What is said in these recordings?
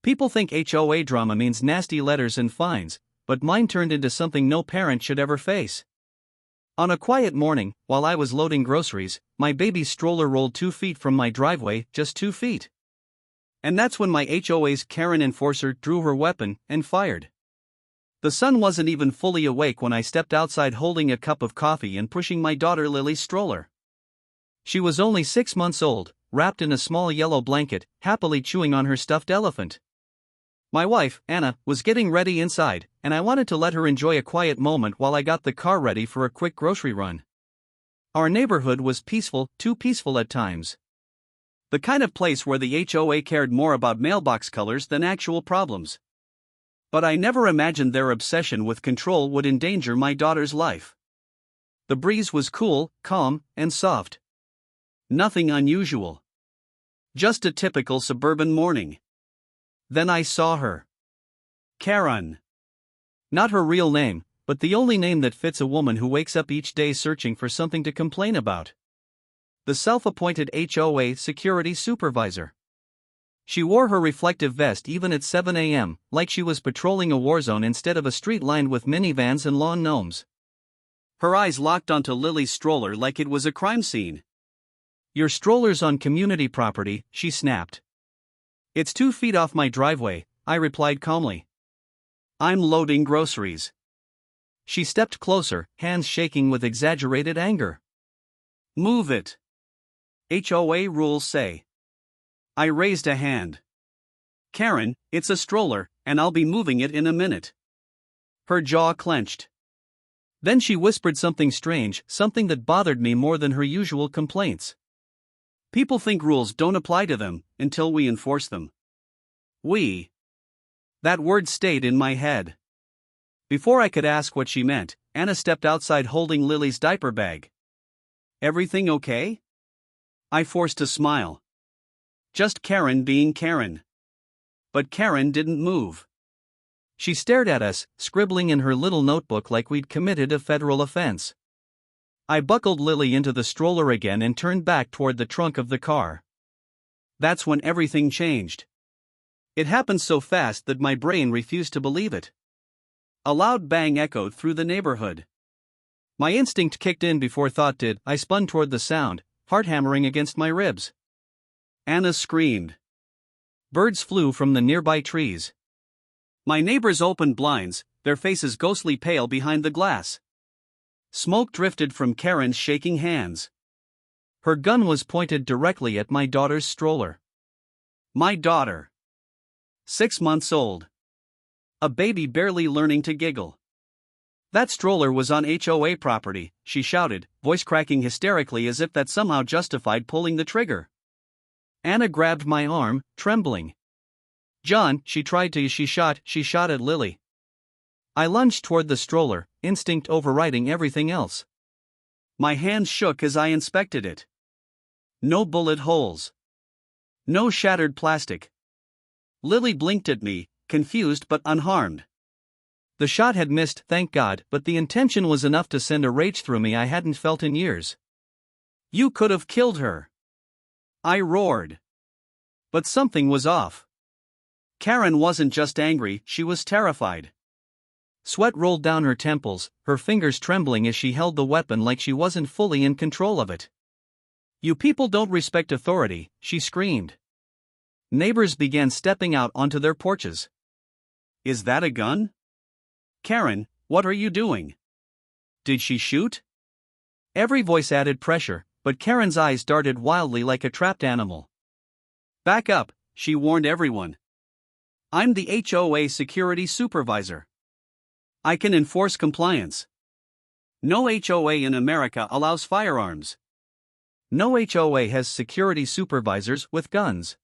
People think HOA drama means nasty letters and fines, but mine turned into something no parent should ever face. On a quiet morning, while I was loading groceries, my baby's stroller rolled 2 feet from my driveway, just 2 feet. And that's when my HOA's Karen enforcer drew her weapon and fired. The sun wasn't even fully awake when I stepped outside holding a cup of coffee and pushing my daughter Lily's stroller. She was only 6 months old, wrapped in a small yellow blanket, happily chewing on her stuffed elephant. My wife, Anna, was getting ready inside, and I wanted to let her enjoy a quiet moment while I got the car ready for a quick grocery run. Our neighborhood was peaceful, too peaceful at times. The kind of place where the HOA cared more about mailbox colors than actual problems. But I never imagined their obsession with control would endanger my daughter's life. The breeze was cool, calm, and soft. Nothing unusual. Just a typical suburban morning. Then I saw her. Karen. Not her real name, but the only name that fits a woman who wakes up each day searching for something to complain about. The self-appointed HOA security supervisor. She wore her reflective vest even at 7 a.m., like she was patrolling a war zone instead of a street lined with minivans and lawn gnomes. Her eyes locked onto Lily's stroller like it was a crime scene. "Your stroller's on community property," she snapped. "It's 2 feet off my driveway," I replied calmly. "I'm loading groceries." She stepped closer, hands shaking with exaggerated anger. "Move it. HOA rules say." I raised a hand. "Karen, it's a stroller, and I'll be moving it in a minute." Her jaw clenched. Then she whispered something strange, something that bothered me more than her usual complaints. People think rules don't apply to them until we enforce them. That word stayed in my head. Before I could ask what she meant, Anna stepped outside holding Lily's diaper bag. "Everything okay?" I forced a smile. Just Karen being Karen. But Karen didn't move. She stared at us, scribbling in her little notebook like we'd committed a federal offense. I buckled Lily into the stroller again and turned back toward the trunk of the car. That's when everything changed. It happened so fast that my brain refused to believe it. A loud bang echoed through the neighborhood. My instinct kicked in before thought did. I spun toward the sound, heart hammering against my ribs. Anna screamed. Birds flew from the nearby trees. My neighbors opened blinds, their faces ghostly pale behind the glass. Smoke drifted from Karen's shaking hands. Her gun was pointed directly at my daughter's stroller. My daughter. 6 months old. A baby barely learning to giggle. "That stroller was on HOA property," she shouted, voice cracking hysterically as if that somehow justified pulling the trigger. Anna grabbed my arm, trembling. "John," she shot at Lily. I lunged toward the stroller, instinct overriding everything else. My hands shook as I inspected it. No bullet holes. No shattered plastic. Lily blinked at me, confused but unharmed. The shot had missed, thank God, but the intention was enough to send a rage through me I hadn't felt in years. "You could have killed her!" I roared. But something was off. Karen wasn't just angry, she was terrified. Sweat rolled down her temples, her fingers trembling as she held the weapon like she wasn't fully in control of it. "You people don't respect authority," she screamed. Neighbors began stepping out onto their porches. "Is that a gun? Karen, what are you doing? Did she shoot?" Every voice added pressure, but Karen's eyes darted wildly like a trapped animal. "Back up," she warned everyone. "I'm the HOA security supervisor. I can enforce compliance. No HOA in America allows firearms. No HOA has security supervisors with guns.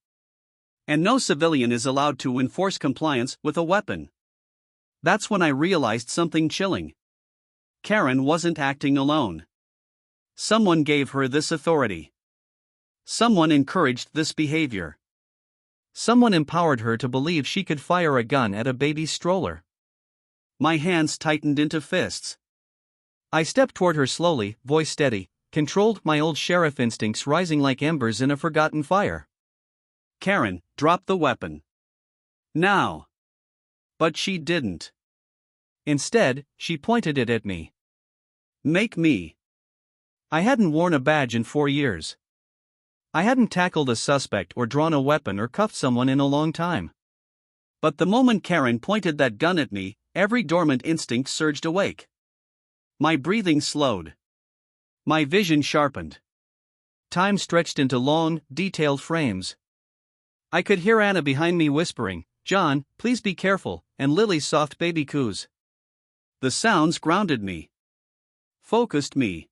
And no civilian is allowed to enforce compliance with a weapon." That's when I realized something chilling. Karen wasn't acting alone. Someone gave her this authority. Someone encouraged this behavior. Someone empowered her to believe she could fire a gun at a baby stroller. My hands tightened into fists. I stepped toward her slowly, voice steady, controlled, my old sheriff instincts rising like embers in a forgotten fire. "Karen, drop the weapon. Now. But she didn't. Instead, she pointed it at me. Make me. I hadn't worn a badge in 4 years. I hadn't tackled a suspect or drawn a weapon or cuffed someone in a long time. But the moment Karen pointed that gun at me, every dormant instinct surged awake. My breathing slowed. My vision sharpened. Time stretched into long, detailed frames. I could hear Anna behind me whispering, "John, please be careful," and Lily's soft baby coos. The sounds grounded me. Focused me.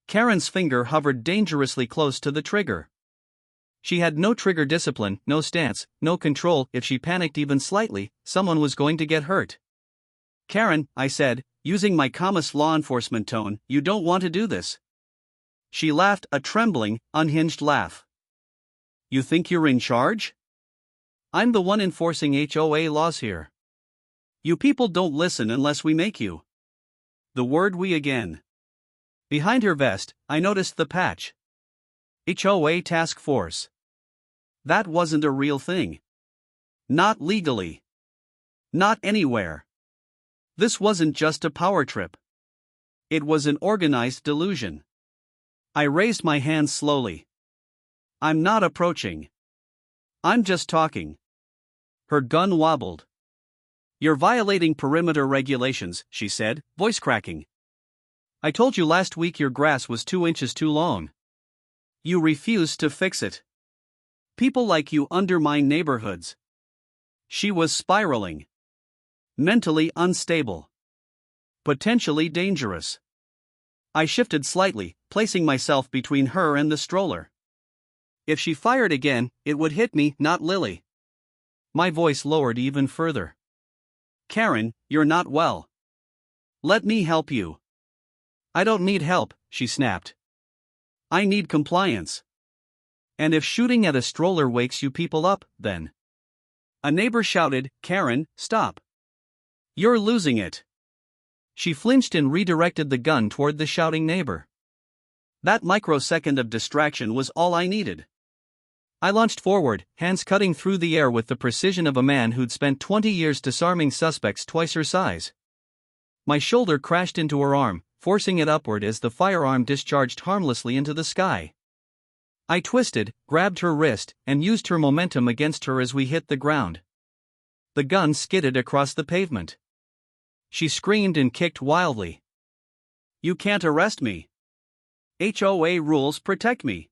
Karen's finger hovered dangerously close to the trigger. She had no trigger discipline, no stance, no control. If she panicked even slightly, someone was going to get hurt. "Karen," I said, using my calmest law enforcement tone, "you don't want to do this." She laughed, a trembling, unhinged laugh. "You think you're in charge? I'm the one enforcing HOA laws here. You people don't listen unless we make you." The word "we" again. Behind her vest, I noticed the patch. HOA Task Force. That wasn't a real thing. Not legally. Not anywhere. This wasn't just a power trip. It was an organized delusion. I raised my hands slowly. "I'm not approaching. I'm just talking." Her gun wobbled. "You're violating perimeter regulations," she said, voice cracking. "I told you last week your grass was 2 inches too long. You refused to fix it. People like you undermine neighborhoods." She was spiraling. Mentally unstable. Potentially dangerous. I shifted slightly, placing myself between her and the stroller. If she fired again, it would hit me, not Lily. My voice lowered even further. "Karen, you're not well. Let me help you." "I don't need help," she snapped. "I need compliance. And if shooting at a stroller wakes you people up, then..." A neighbor shouted, "Karen, stop. You're losing it." She flinched and redirected the gun toward the shouting neighbor. That microsecond of distraction was all I needed. I launched forward, hands cutting through the air with the precision of a man who'd spent 20 years disarming suspects twice her size. My shoulder crashed into her arm, forcing it upward as the firearm discharged harmlessly into the sky. I twisted, grabbed her wrist, and used her momentum against her as we hit the ground. The gun skidded across the pavement. She screamed and kicked wildly. "You can't arrest me. HOA rules protect me.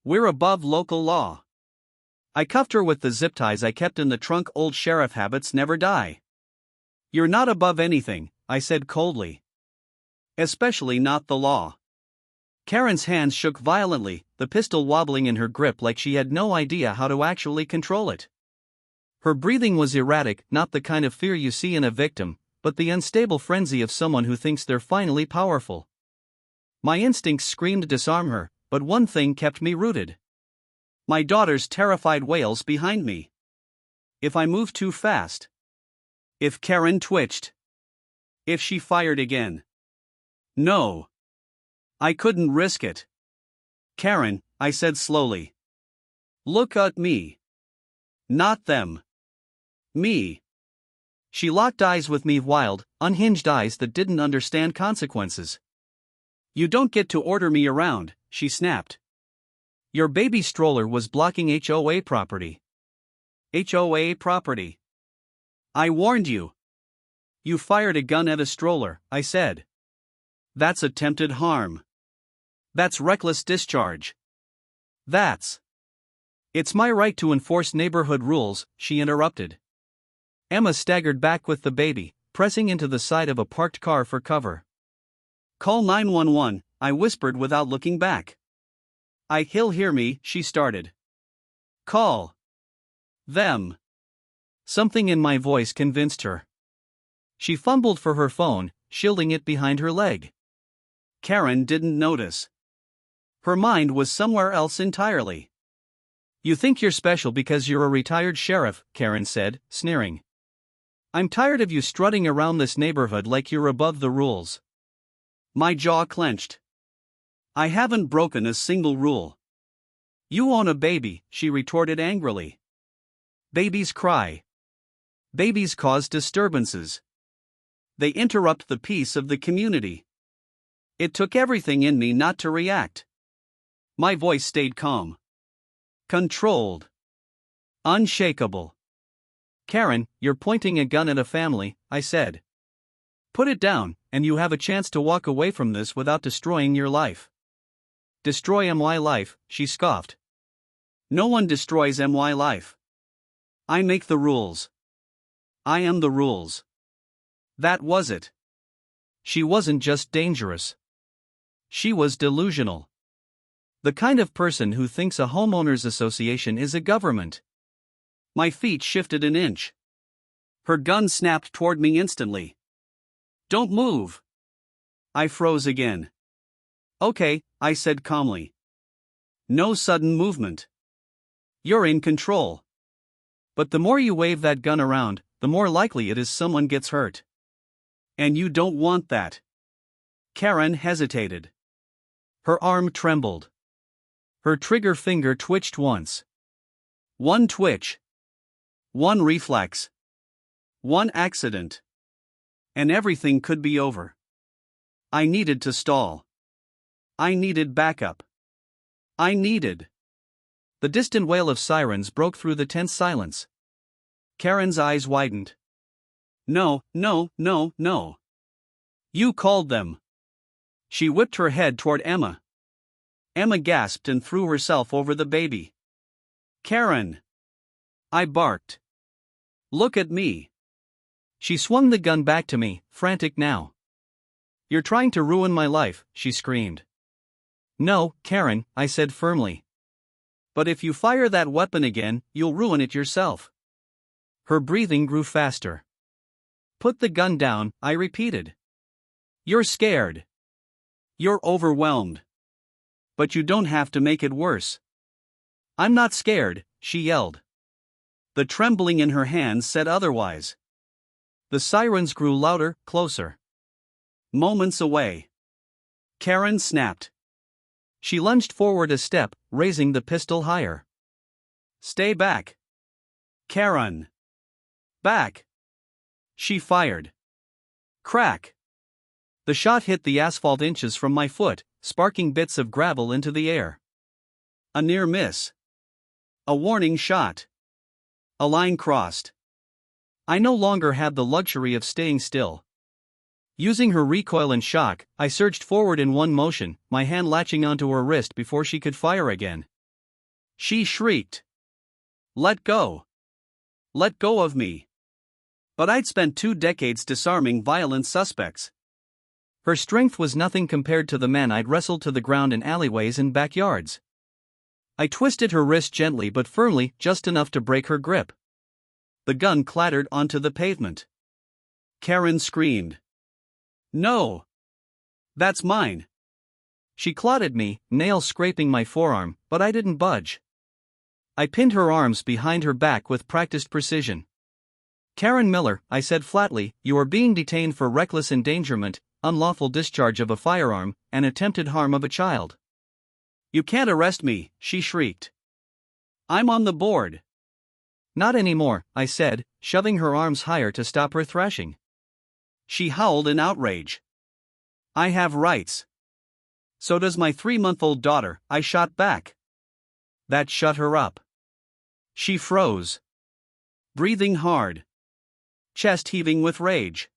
We're above local law." I cuffed her with the zip ties I kept in the trunk. Old sheriff habits never die. "You're not above anything," I said coldly. "Especially not the law." Karen's hands shook violently, the pistol wobbling in her grip like she had no idea how to actually control it. Her breathing was erratic, not the kind of fear you see in a victim, but the unstable frenzy of someone who thinks they're finally powerful. My instincts screamed disarm her, but one thing kept me rooted. My daughter's terrified wails behind me. If I moved too fast. If Karen twitched. If she fired again. No. I couldn't risk it. "Karen," I said slowly. "Look at me. Not them. Me." She locked eyes with me, wild, unhinged eyes that didn't understand consequences. "You don't get to order me around," she snapped. "Your baby stroller was blocking HOA property." "HOA property. I warned you." "You fired a gun at a stroller," I said. "That's attempted harm. That's reckless discharge. It's my right to enforce neighborhood rules," she interrupted. Emma staggered back with the baby, pressing into the side of a parked car for cover. "Call 911, I whispered without looking back. "He'll hear me," she started. "Call them." Something in my voice convinced her. She fumbled for her phone, shielding it behind her leg. Karen didn't notice. Her mind was somewhere else entirely. "You think you're special because you're a retired sheriff," Karen said, sneering. "I'm tired of you strutting around this neighborhood like you're above the rules." My jaw clenched. "I haven't broken a single rule." "You own a baby," she retorted angrily. Babies cry. Babies cause disturbances. They interrupt the peace of the community. It took everything in me not to react. My voice stayed calm. Controlled. Unshakable. Karen, you're pointing a gun at a family, I said. Put it down, and you have a chance to walk away from this without destroying your life. Destroy my life, she scoffed. No one destroys my life. I make the rules. I am the rules. That was it. She wasn't just dangerous. She was delusional. The kind of person who thinks a homeowners association is a government. My feet shifted an inch. Her gun snapped toward me instantly. Don't move. I froze again. Okay, I said calmly. No sudden movement. You're in control. But the more you wave that gun around, the more likely it is someone gets hurt. And you don't want that. Karen hesitated. Her arm trembled. Her trigger finger twitched once. One twitch. One reflex. One accident. And everything could be over. I needed to stall. I needed backup. I needed. The distant wail of sirens broke through the tense silence. Karen's eyes widened. No, no, no, no. You called them. She whipped her head toward Emma. Emma gasped and threw herself over the baby. Karen! I barked. Look at me. She swung the gun back to me, frantic now. You're trying to ruin my life, she screamed. No, Karen, I said firmly. But if you fire that weapon again, you'll ruin it yourself. Her breathing grew faster. Put the gun down, I repeated. You're scared. You're overwhelmed. But you don't have to make it worse. I'm not scared, she yelled. The trembling in her hands said otherwise. The sirens grew louder, closer. Moments away. Karen snapped. She lunged forward a step, raising the pistol higher. Stay back. Karen. Back. She fired. Crack. The shot hit the asphalt inches from my foot, sparking bits of gravel into the air. A near miss. A warning shot. A line crossed. I no longer had the luxury of staying still. Using her recoil and shock, I surged forward in one motion, my hand latching onto her wrist before she could fire again. She shrieked. Let go. Let go of me. But I'd spent 2 decades disarming violent suspects. Her strength was nothing compared to the men I'd wrestled to the ground in alleyways and backyards. I twisted her wrist gently but firmly, just enough to break her grip. The gun clattered onto the pavement. Karen screamed. No! That's mine! She clawed at me, nails scraping my forearm, but I didn't budge. I pinned her arms behind her back with practiced precision. Karen Miller, I said flatly, you are being detained for reckless endangerment, unlawful discharge of a firearm, and attempted harm of a child. You can't arrest me, she shrieked. I'm on the board. Not anymore, I said, shoving her arms higher to stop her thrashing. She howled in outrage. I have rights. So does my 3-month-old daughter, I shot back. That shut her up. She froze. Breathing hard. Chest heaving with rage.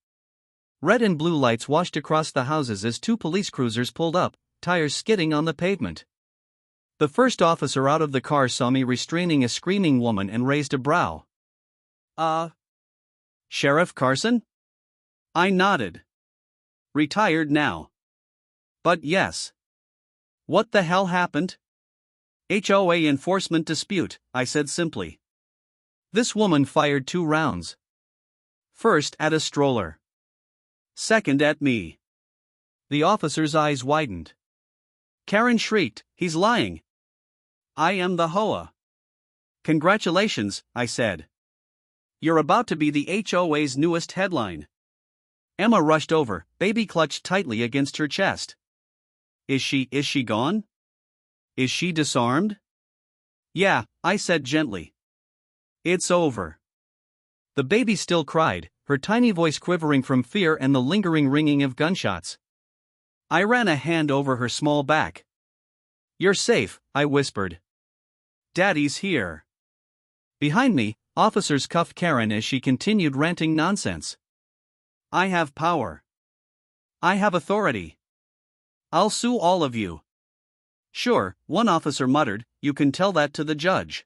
Red and blue lights washed across the houses as 2 police cruisers pulled up, tires skidding on the pavement. The first officer out of the car saw me restraining a screaming woman and raised a brow. Sheriff Carson? I nodded. Retired now. But yes. What the hell happened? HOA enforcement dispute, I said simply. This woman fired 2 rounds. First at a stroller. Second at me. The officer's eyes widened. Karen shrieked, he's lying. I am the HOA. Congratulations, I said. You're about to be the HOA's newest headline. Emma rushed over, baby clutched tightly against her chest. Is she gone? Is she disarmed? Yeah, I said gently. It's over. The baby still cried, her tiny voice quivering from fear and the lingering ringing of gunshots. I ran a hand over her small back. "You're safe," I whispered. "Daddy's here." Behind me, officers cuffed Karen as she continued ranting nonsense. "I have power. I have authority. I'll sue all of you." "Sure," one officer muttered, "you can tell that to the judge."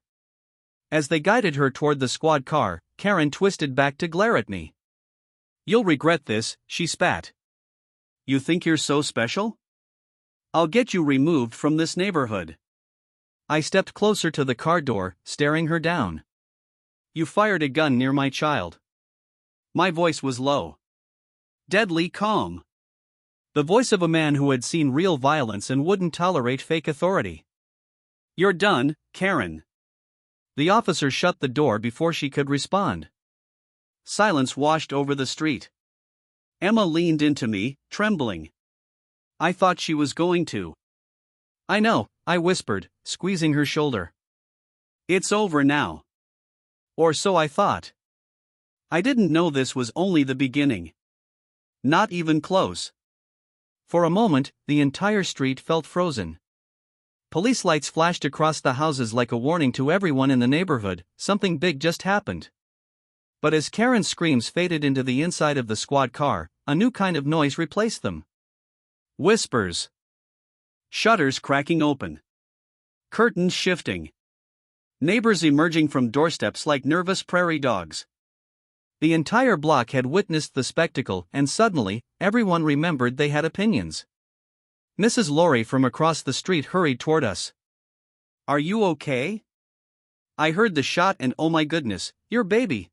As they guided her toward the squad car, Karen twisted back to glare at me. "You'll regret this," she spat. "You think you're so special? I'll get you removed from this neighborhood." I stepped closer to the car door, staring her down. "You fired a gun near my child." My voice was low. Deadly calm. The voice of a man who had seen real violence and wouldn't tolerate fake authority. "You're done, Karen." The officer shut the door before she could respond. Silence washed over the street. Emma leaned into me, trembling. I thought she was going to. "I know," I whispered, squeezing her shoulder. "It's over now." Or so I thought. I didn't know this was only the beginning. Not even close. For a moment, the entire street felt frozen. Police lights flashed across the houses like a warning to everyone in the neighborhood, something big just happened. But as Karen's screams faded into the inside of the squad car, a new kind of noise replaced them. Whispers. Shutters cracking open. Curtains shifting. Neighbors emerging from doorsteps like nervous prairie dogs. The entire block had witnessed the spectacle, and suddenly, everyone remembered they had opinions. Mrs. Laurie from across the street hurried toward us. "Are you okay?" I heard the shot and oh my goodness, your baby.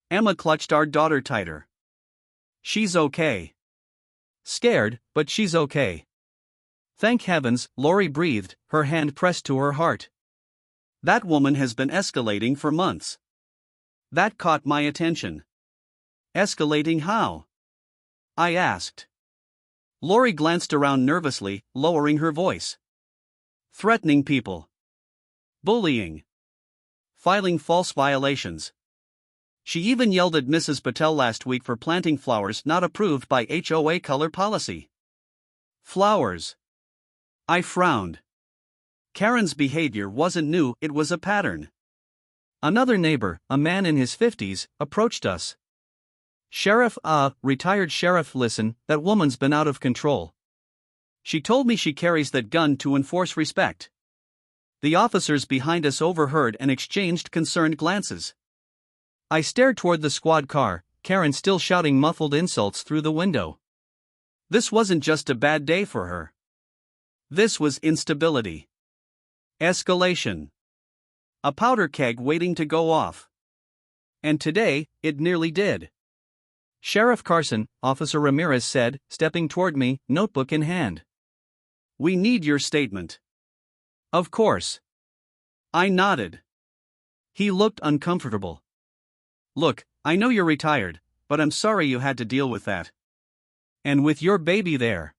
Emma clutched our daughter tighter. "She's okay." "Scared, but she's okay." "Thank heavens," Laurie breathed, her hand pressed to her heart. "That woman has been escalating for months." That caught my attention. "Escalating how?" I asked. Laurie glanced around nervously, lowering her voice. "Threatening people. Bullying. Filing false violations. She even yelled at Mrs. Patel last week for planting flowers not approved by HOA color policy." Flowers. I frowned. Karen's behavior wasn't new, it was a pattern. Another neighbor, a man in his 50s, approached us. "Sheriff, retired sheriff, listen, that woman's been out of control. She told me she carries that gun to enforce respect." The officers behind us overheard and exchanged concerned glances. I stared toward the squad car, Karen still shouting muffled insults through the window. This wasn't just a bad day for her. This was instability. Escalation. A powder keg waiting to go off. And today, it nearly did. "Sheriff Carson," Officer Ramirez said, stepping toward me, notebook in hand. "We need your statement." "Of course." I nodded. He looked uncomfortable. "Look, I know you're retired, but I'm sorry you had to deal with that. And with your baby there."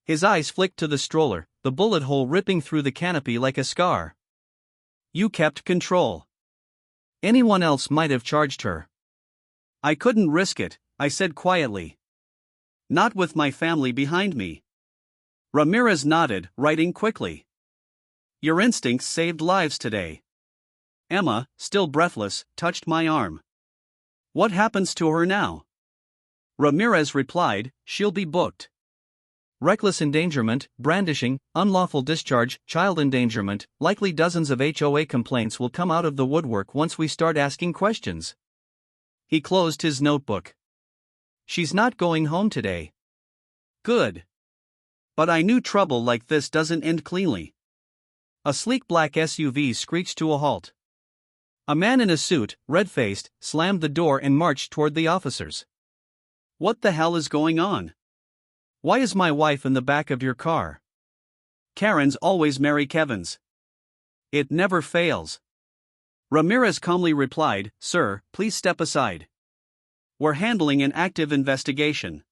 His eyes flicked to the stroller, the bullet hole ripping through the canopy like a scar. "You kept control. Anyone else might have charged her." "I couldn't risk it," I said quietly. "Not with my family behind me." Ramirez nodded, writing quickly. "Your instincts saved lives today." Emma, still breathless, touched my arm. "What happens to her now?" Ramirez replied, "She'll be booked. Reckless endangerment, brandishing, unlawful discharge, child endangerment, likely dozens of HOA complaints will come out of the woodwork once we start asking questions." He closed his notebook. "She's not going home today." Good. But I knew trouble like this doesn't end cleanly. A sleek black SUV screeched to a halt. A man in a suit, red-faced, slammed the door and marched toward the officers. "What the hell is going on? Why is my wife in the back of your car?" "Karen's always Mary Kevin's. It never fails." Ramirez calmly replied, "Sir, please step aside. We're handling an active investigation."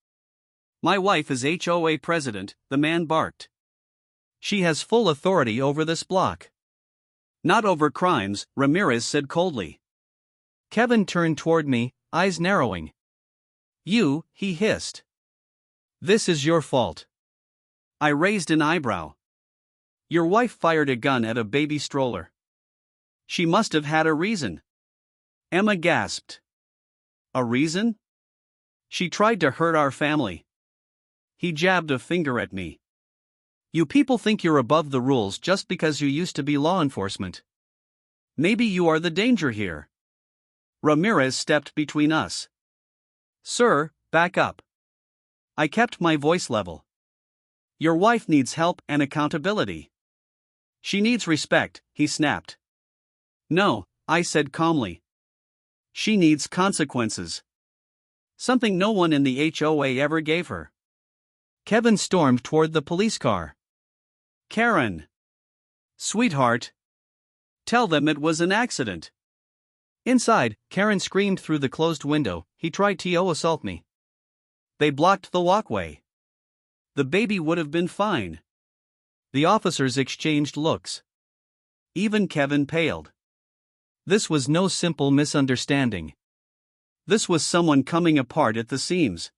"My wife is HOA president," the man barked. "She has full authority over this block." Not over crimes, Ramirez said coldly. Kevin turned toward me, eyes narrowing. You, he hissed. This is your fault. I raised an eyebrow. Your wife fired a gun at a baby stroller. She must have had a reason. Emma gasped. A reason? She tried to hurt our family. He jabbed a finger at me. You people think you're above the rules just because you used to be law enforcement. Maybe you are the danger here. Ramirez stepped between us. Sir, back up. I kept my voice level. Your wife needs help and accountability. She needs respect, he snapped. No, I said calmly. She needs consequences. Something no one in the HOA ever gave her. Kevin stormed toward the police car. Karen. Sweetheart. Tell them it was an accident. Inside, Karen screamed through the closed window. He tried to assault me. They blocked the walkway. The baby would have been fine. The officers exchanged looks. Even Kevin paled. This was no simple misunderstanding. This was someone coming apart at the seams.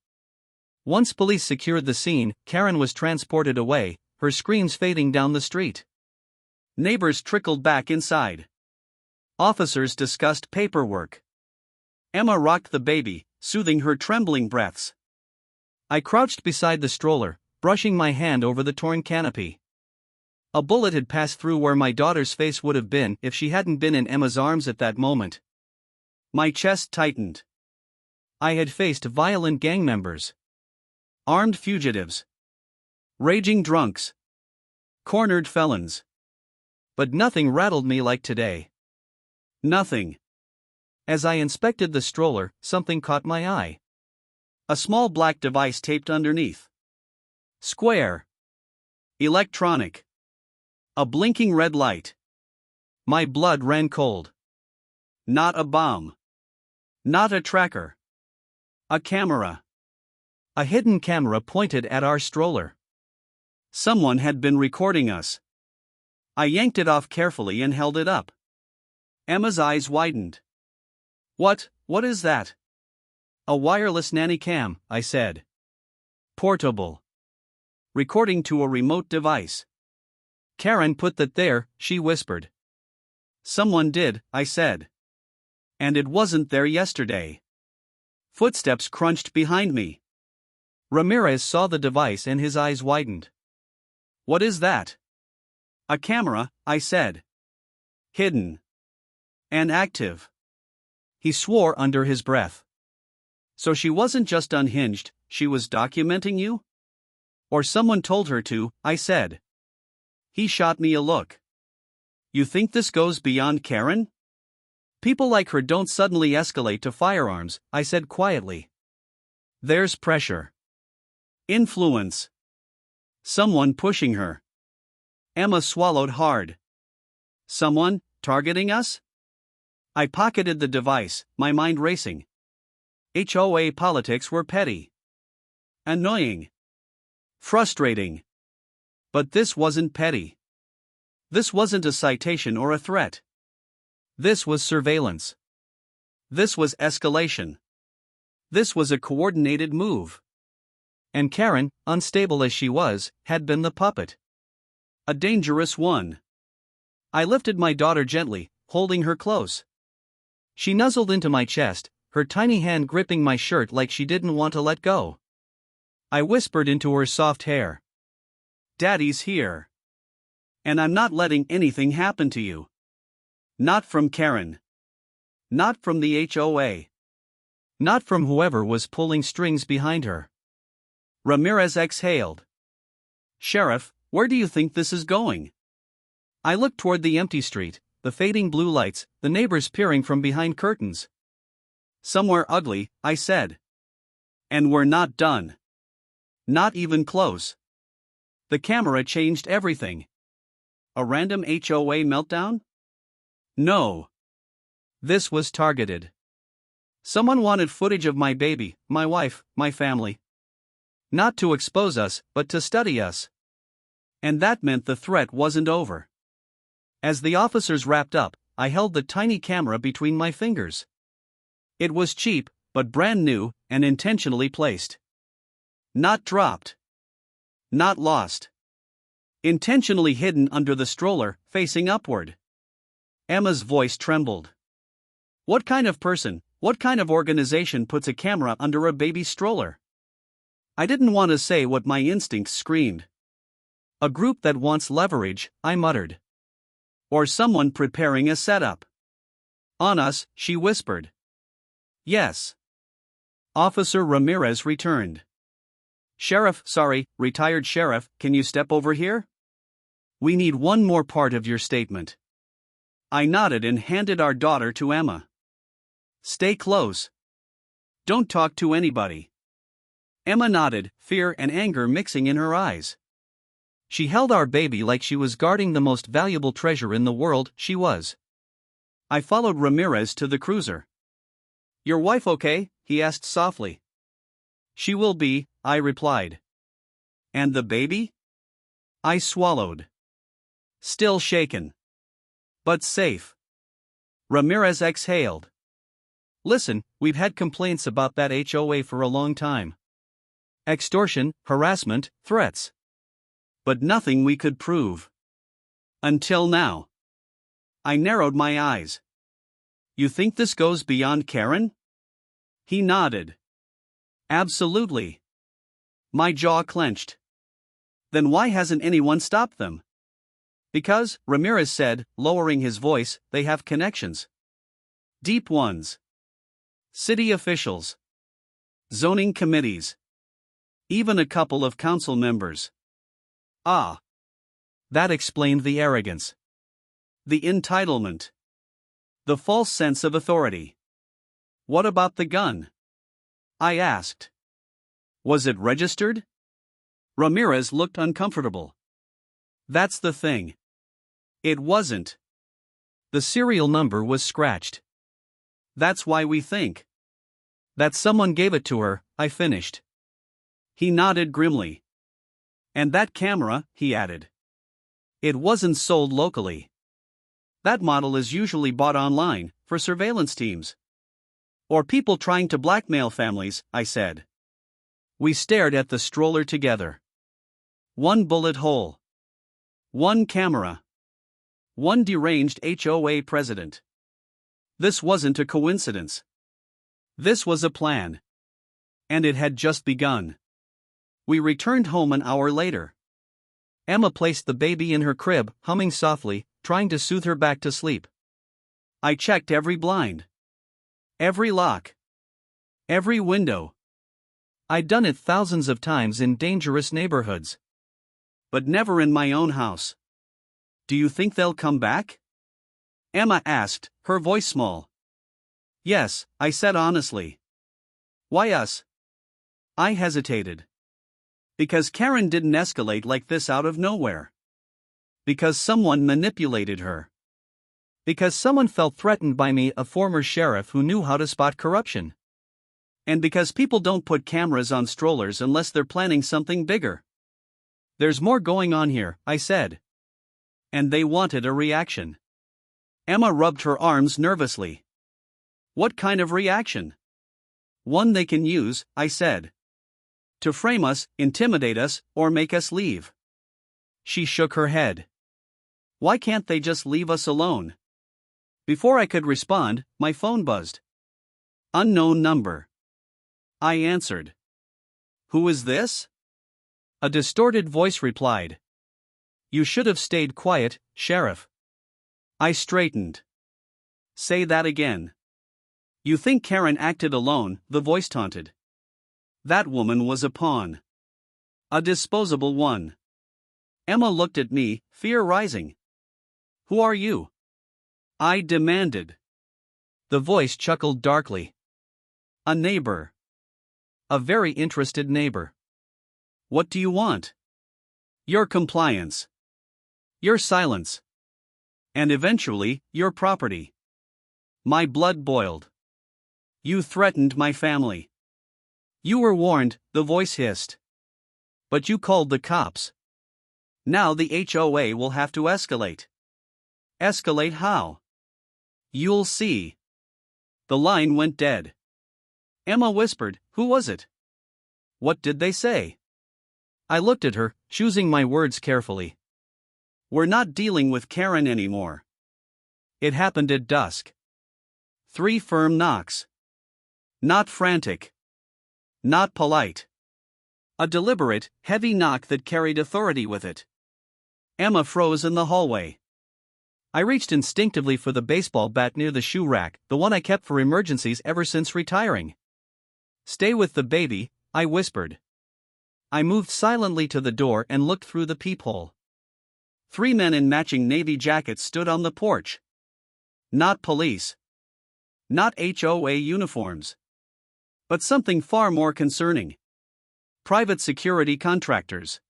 Once police secured the scene, Karen was transported away, her screams fading down the street. Neighbors trickled back inside. Officers discussed paperwork. Emma rocked the baby, soothing her trembling breaths. I crouched beside the stroller, brushing my hand over the torn canopy. A bullet had passed through where my daughter's face would have been if she hadn't been in Emma's arms at that moment. My chest tightened. I had faced violent gang members. Armed fugitives. Raging drunks. Cornered felons. But nothing rattled me like today. Nothing. As I inspected the stroller, something caught my eye. A small black device taped underneath. Square. Electronic. A blinking red light. My blood ran cold. Not a bomb. Not a tracker. A camera. A hidden camera pointed at our stroller. Someone had been recording us. I yanked it off carefully and held it up. Emma's eyes widened. What is that? A wireless nanny cam, I said. Portable. Recording to a remote device. Karen put that there, she whispered. Someone did, I said. And it wasn't there yesterday. Footsteps crunched behind me. Ramirez saw the device and his eyes widened. What is that? A camera, I said. Hidden. And active. He swore under his breath. So she wasn't just unhinged, she was documenting you? Or someone told her to, I said. He shot me a look. You think this goes beyond Karen? People like her don't suddenly escalate to firearms, I said quietly. There's pressure. Influence. Someone pushing her. Emma swallowed hard. Someone targeting us? I pocketed the device, my mind racing. HOA politics were petty. Annoying. Frustrating. But this wasn't petty. This wasn't a citation or a threat. This was surveillance. This was escalation. This was a coordinated move. And Karen, unstable as she was, had been the puppet. A dangerous one. I lifted my daughter gently, holding her close. She nuzzled into my chest, her tiny hand gripping my shirt like she didn't want to let go. I whispered into her soft hair. Daddy's here. And I'm not letting anything happen to you. Not from Karen. Not from the HOA. Not from whoever was pulling strings behind her. Ramirez exhaled. Sheriff, where do you think this is going? I looked toward the empty street, the fading blue lights, the neighbors peering from behind curtains. Somewhere ugly, I said. And we're not done. Not even close. The camera changed everything. A random HOA meltdown? No. This was targeted. Someone wanted footage of my baby, my wife, my family. Not to expose us, but to study us. And that meant the threat wasn't over. As the officers wrapped up, I held the tiny camera between my fingers. It was cheap, but brand new, and intentionally placed. Not dropped. Not lost. Intentionally hidden under the stroller, facing upward. Emma's voice trembled. What kind of person, what kind of organization puts a camera under a baby stroller? I didn't want to say what my instincts screamed. A group that wants leverage, I muttered. Or someone preparing a setup. On us, she whispered. Yes. Officer Ramirez returned. Retired sheriff, can you step over here? We need one more part of your statement. I nodded and handed our daughter to Emma. Stay close. Don't talk to anybody. Emma nodded, fear and anger mixing in her eyes. She held our baby like she was guarding the most valuable treasure in the world. She was. I followed Ramirez to the cruiser. Your wife okay? He asked softly. She will be, I replied. And the baby? I swallowed. Still shaken. But safe. Ramirez exhaled. Listen, we've had complaints about that HOA for a long time. Extortion, harassment, threats. But nothing we could prove. Until now. I narrowed my eyes. You think this goes beyond Karen? He nodded. Absolutely. My jaw clenched. Then why hasn't anyone stopped them? Because, Ramirez said, lowering his voice, they have connections. Deep ones. City officials. Zoning committees. Even a couple of council members. Ah. That explained the arrogance. The entitlement. The false sense of authority. What about the gun? I asked. Was it registered? Ramirez looked uncomfortable. That's the thing. It wasn't. The serial number was scratched. That's why we think that someone gave it to her, I finished. He nodded grimly. And that camera, he added. It wasn't sold locally. That model is usually bought online, for surveillance teams. Or people trying to blackmail families, I said. We stared at the stroller together. One bullet hole. One camera. One deranged HOA president. This wasn't a coincidence. This was a plan. And it had just begun. We returned home an hour later. Emma placed the baby in her crib, humming softly, trying to soothe her back to sleep. I checked every blind. Every lock. Every window. I'd done it thousands of times in dangerous neighborhoods. But never in my own house. Do you think they'll come back? Emma asked, her voice small. Yes, I said honestly. Why us? I hesitated. Because Karen didn't escalate like this out of nowhere. Because someone manipulated her. Because someone felt threatened by me, a former sheriff who knew how to spot corruption. And because people don't put cameras on strollers unless they're planning something bigger. There's more going on here, I said. And they wanted a reaction. Emma rubbed her arms nervously. What kind of reaction? One they can use, I said. To frame us, intimidate us, or make us leave. She shook her head. Why can't they just leave us alone? Before I could respond, my phone buzzed. Unknown number. I answered. Who is this? A distorted voice replied. You should have stayed quiet, Sheriff. I straightened. Say that again. You think Karen acted alone, the voice taunted. That woman was a pawn. A disposable one. Emma looked at me, fear rising. Who are you? I demanded. The voice chuckled darkly. A neighbor. A very interested neighbor. What do you want? Your compliance. Your silence. And eventually, your property. My blood boiled. You threatened my family. You were warned, the voice hissed. But you called the cops. Now the HOA will have to escalate. Escalate how? You'll see. The line went dead. Emma whispered, "Who was it? What did they say?" I looked at her, choosing my words carefully. "We're not dealing with Karen anymore." It happened at dusk. 3 firm knocks. Not frantic. Not polite. A deliberate, heavy knock that carried authority with it. Emma froze in the hallway. I reached instinctively for the baseball bat near the shoe rack, the one I kept for emergencies ever since retiring. "Stay with the baby," I whispered. I moved silently to the door and looked through the peephole. 3 men in matching navy jackets stood on the porch. Not police. Not HOA uniforms. But something far more concerning. Private security contractors.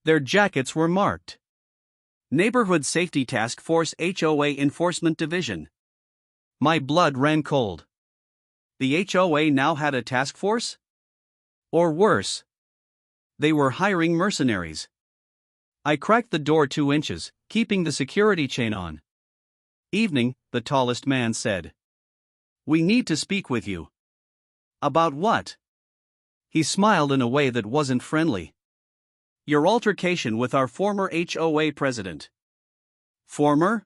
Their jackets were marked. Neighborhood Safety Task Force HOA Enforcement Division. My blood ran cold. The HOA now had a task force? Or worse, they were hiring mercenaries. I cracked the door 2 inches, keeping the security chain on. "Evening," the tallest man said. "We need to speak with you." "About what?" He smiled in a way that wasn't friendly. "Your altercation with our former HOA president." "Former?"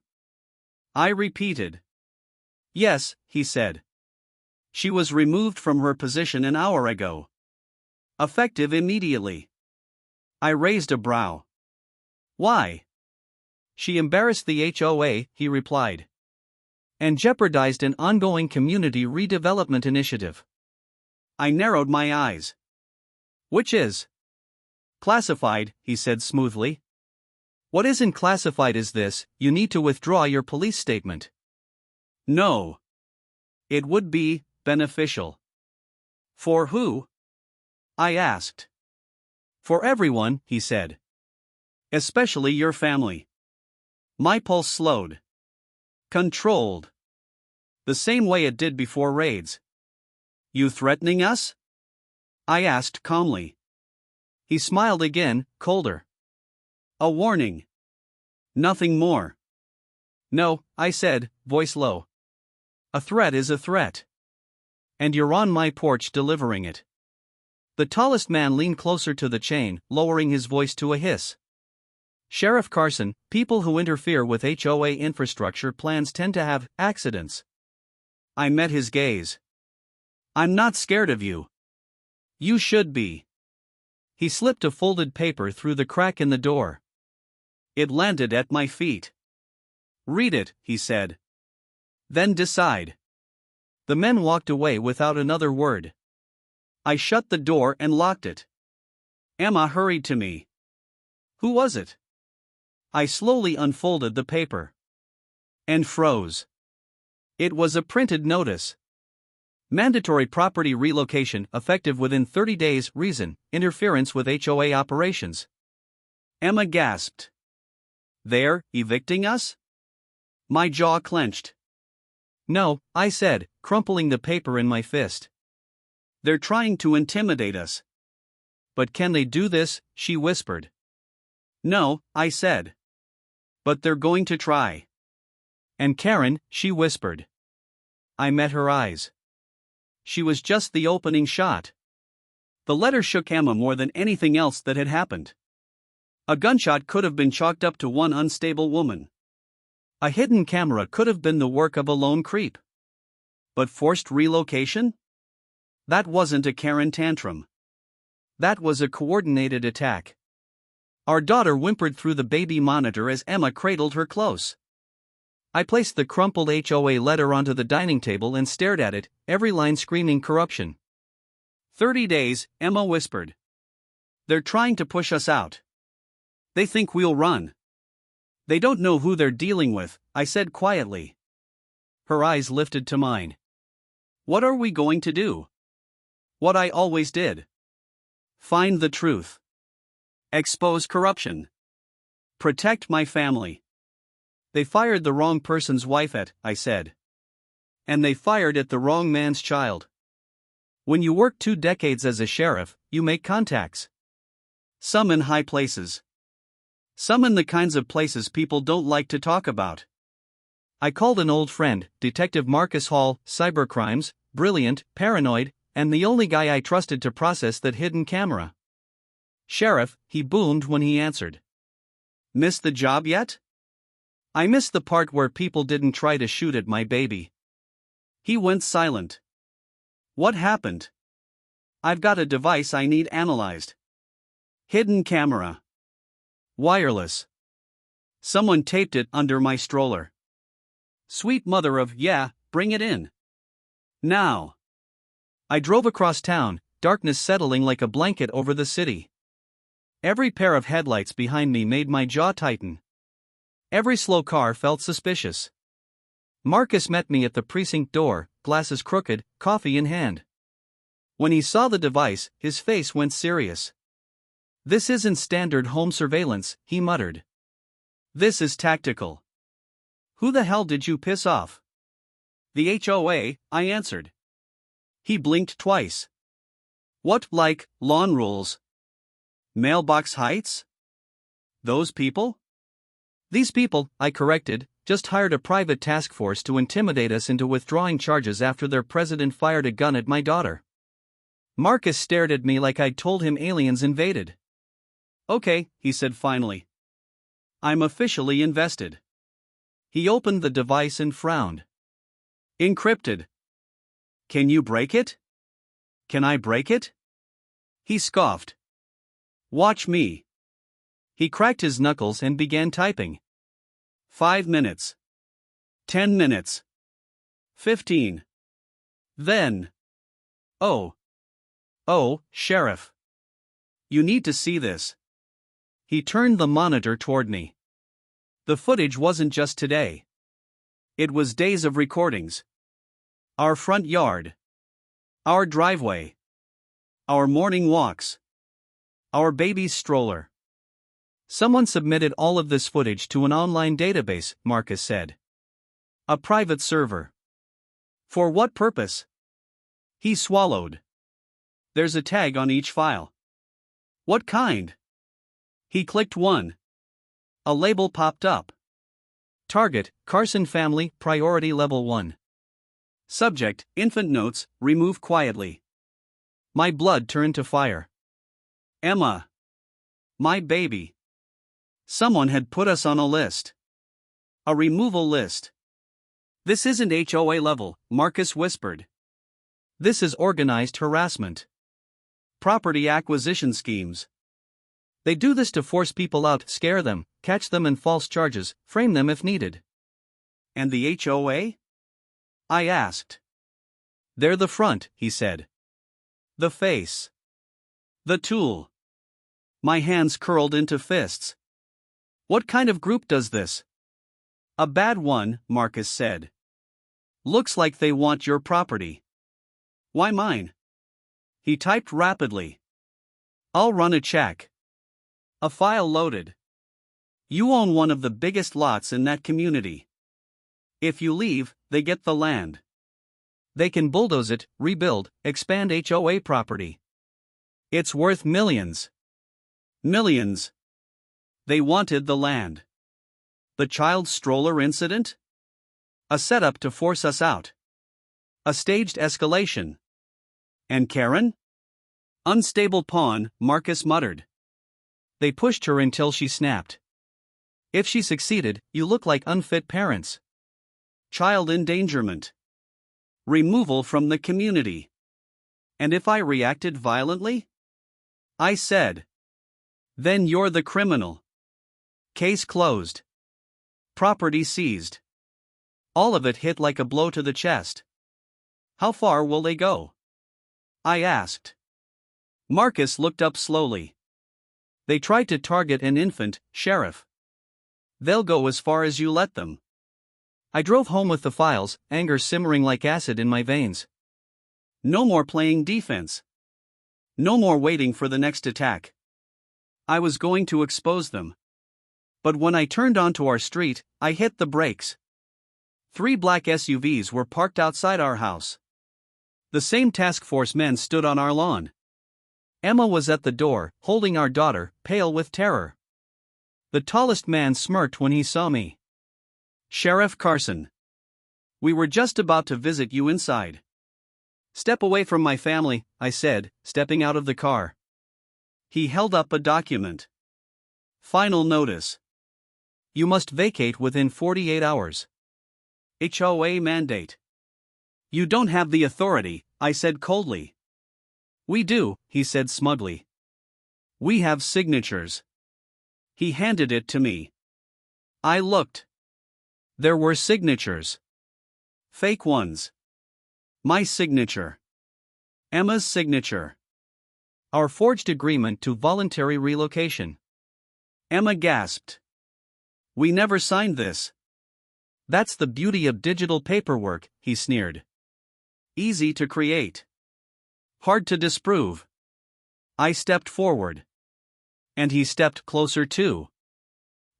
I repeated. "Yes," he said. "She was removed from her position an hour ago. Effective immediately." I raised a brow. "Why?" "She embarrassed the HOA," he replied, "and jeopardized an ongoing community redevelopment initiative." I narrowed my eyes. "Which is?" "Classified," he said smoothly. "What isn't classified is this: you need to withdraw your police statement." "No. It would be beneficial." "For who?" I asked. "For everyone," he said. "Especially your family." My pulse slowed. Controlled. The same way it did before raids. "You threatening us?" I asked calmly. He smiled again, colder. "A warning. Nothing more." "No," I said, voice low. "A threat is a threat. And you're on my porch delivering it." The tallest man leaned closer to the chain, lowering his voice to a hiss. "Sheriff Carson, people who interfere with HOA infrastructure plans tend to have accidents." I met his gaze. "I'm not scared of you." "You should be." He slipped a folded paper through the crack in the door. It landed at my feet. "Read it," he said. "Then decide." The men walked away without another word. I shut the door and locked it. Emma hurried to me. "Who was it?" I slowly unfolded the paper. And froze. It was a printed notice. Mandatory property relocation effective within 30 days. Reason: interference with HOA operations. Emma gasped. "They're evicting us?" My jaw clenched. "No," I said, crumpling the paper in my fist. "They're trying to intimidate us." "But can they do this?" she whispered. "No," I said. "But they're going to try." "And Karen," she whispered. I met her eyes. She was just the opening shot. The letter shook Emma more than anything else that had happened. A gunshot could have been chalked up to one unstable woman. A hidden camera could have been the work of a lone creep. But forced relocation? That wasn't a Karen tantrum. That was a coordinated attack. Our daughter whimpered through the baby monitor as Emma cradled her close. I placed the crumpled HOA letter onto the dining table and stared at it, every line screaming corruption. 30 days, Emma whispered. "They're trying to push us out. They think we'll run." "They don't know who they're dealing with," I said quietly. Her eyes lifted to mine. "What are we going to do?" "What I always did. Find the truth. Expose corruption. Protect my family." "They fired the wrong person's wife I said. "And they fired at the wrong man's child." When you work 2 decades as a sheriff, you make contacts. Some in high places. Some in the kinds of places people don't like to talk about. I called an old friend, Detective Marcus Hall, cybercrimes, brilliant, paranoid, and the only guy I trusted to process that hidden camera. Sheriff, he boomed when he answered. Missed the job yet? I missed the part where people didn't try to shoot at my baby. He went silent. What happened? I've got a device I need analyzed. Hidden camera. Wireless. Someone taped it under my stroller. Sweet mother of, yeah, bring it in. Now. I drove across town, darkness settling like a blanket over the city. Every pair of headlights behind me made my jaw tighten. Every slow car felt suspicious. Marcus met me at the precinct door, glasses crooked, coffee in hand. When he saw the device, his face went serious. "This isn't standard home surveillance," he muttered. "This is tactical." "Who the hell did you piss off?" "The HOA," I answered. He blinked twice. "What, like, lawn rules? Mailbox heights? Those people?" "These people," I corrected, "just hired a private task force to intimidate us into withdrawing charges after their president fired a gun at my daughter." Marcus stared at me like I'd told him aliens invaded. "Okay," he said finally. "I'm officially invested." He opened the device and frowned. "Encrypted. Can you break it?" "Can I break it?" He scoffed. "Watch me." He cracked his knuckles and began typing. 5 minutes. 10 minutes. 15. Then. Oh, Sheriff. You need to see this." He turned the monitor toward me. The footage wasn't just today. It was days of recordings. Our front yard. Our driveway. Our morning walks. Our baby's stroller. "Someone submitted all of this footage to an online database," Marcus said. "A private server. For what purpose?" He swallowed. "There's a tag on each file." "What kind?" He clicked one. A label popped up. "Target, Carson Family, Priority Level 1. Subject, infant notes, remove quietly." My blood turned to fire. Emma. My baby. Someone had put us on a list. A removal list. "This isn't HOA level," Marcus whispered. "This is organized harassment. Property acquisition schemes. They do this to force people out, scare them, catch them in false charges, frame them if needed." "And the HOA?" I asked. "They're the front," he said. "The face. The tool." My hands curled into fists. "What kind of group does this?" "A bad one," Marcus said. "Looks like they want your property." "Why mine?" He typed rapidly. "I'll run a check." A file loaded. "You own one of the biggest lots in that community. If you leave, they get the land. They can bulldoze it, rebuild, expand HOA property. It's worth millions." "Millions." They wanted the land. The child stroller incident? A setup to force us out. A staged escalation. And Karen? Unstable pawn, Marcus muttered. "They pushed her until she snapped. If she succeeded, you look like unfit parents." Child endangerment. Removal from the community. And if I reacted violently? I said. Then you're the criminal. Case closed. Property seized. All of it hit like a blow to the chest. "How far will they go?" I asked. Marcus looked up slowly. "They tried to target an infant, Sheriff. They'll go as far as you let them." I drove home with the files, anger simmering like acid in my veins. No more playing defense. No more waiting for the next attack. I was going to expose them. But when I turned onto our street, I hit the brakes. 3 black SUVs were parked outside our house. The same task force men stood on our lawn. Emma was at the door, holding our daughter, pale with terror. The tallest man smirked when he saw me. Sheriff Carson. We were just about to visit you inside. Step away from my family, I said, stepping out of the car. He held up a document. Final notice. You must vacate within 48 hours. HOA mandate. You don't have the authority, I said coldly. We do, he said smugly. We have signatures. He handed it to me. I looked. There were signatures. Fake ones. My signature. Emma's signature. Our forged agreement to voluntary relocation. Emma gasped. We never signed this. That's the beauty of digital paperwork, he sneered. Easy to create. Hard to disprove. I stepped forward. And he stepped closer too.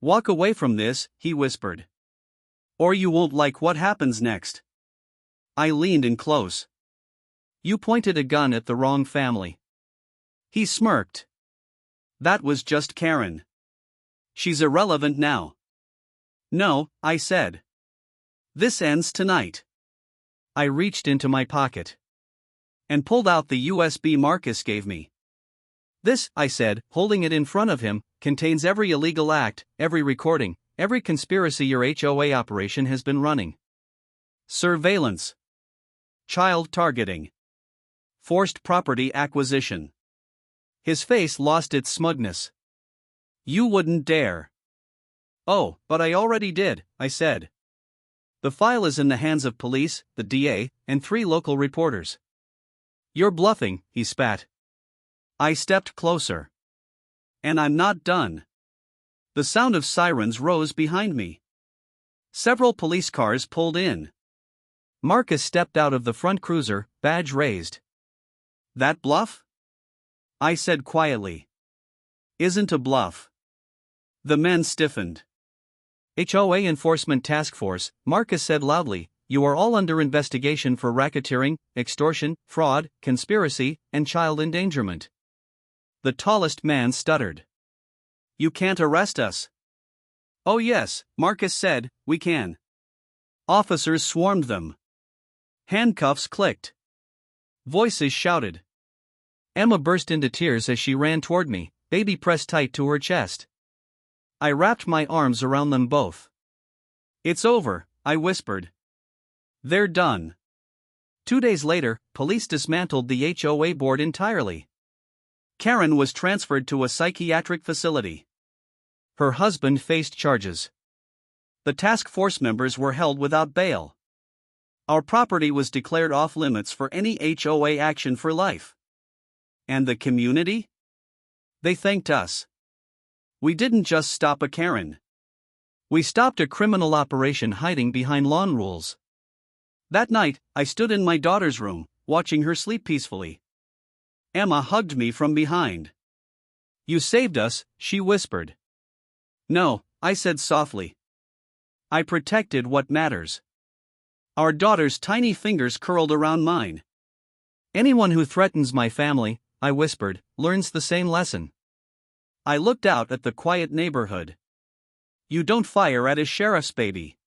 Walk away from this, he whispered. Or you won't like what happens next. I leaned in close. You pointed a gun at the wrong family. He smirked. That was just Karen. She's irrelevant now. No, I said. This ends tonight. I reached into my pocket and pulled out the USB Marcus gave me. This, I said, holding it in front of him, contains every illegal act, every recording, every conspiracy your HOA operation has been running. Surveillance. Child targeting. Forced property acquisition. His face lost its smugness. You wouldn't dare. Oh, but I already did, I said. The file is in the hands of police, the DA, and 3 local reporters. You're bluffing, he spat. I stepped closer. And I'm not done. The sound of sirens rose behind me. Several police cars pulled in. Marcus stepped out of the front cruiser, badge raised. That bluff? I said quietly. Isn't a bluff. The men stiffened. HOA Enforcement Task Force, Marcus said loudly, you are all under investigation for racketeering, extortion, fraud, conspiracy, and child endangerment. The tallest man stuttered. You can't arrest us. Oh yes, Marcus said, we can. Officers swarmed them. Handcuffs clicked. Voices shouted. Emma burst into tears as she ran toward me, baby pressed tight to her chest. I wrapped my arms around them both. It's over, I whispered. They're done. 2 days later, police dismantled the HOA board entirely. Karen was transferred to a psychiatric facility. Her husband faced charges. The task force members were held without bail. Our property was declared off limits for any HOA action for life. And the community? They thanked us. We didn't just stop a Karen. We stopped a criminal operation hiding behind lawn rules. That night, I stood in my daughter's room, watching her sleep peacefully. Emma hugged me from behind. You saved us, she whispered. No, I said softly. I protected what matters. Our daughter's tiny fingers curled around mine. Anyone who threatens my family, I whispered, learns the same lesson. I looked out at the quiet neighborhood. You don't fire at a sheriff's baby.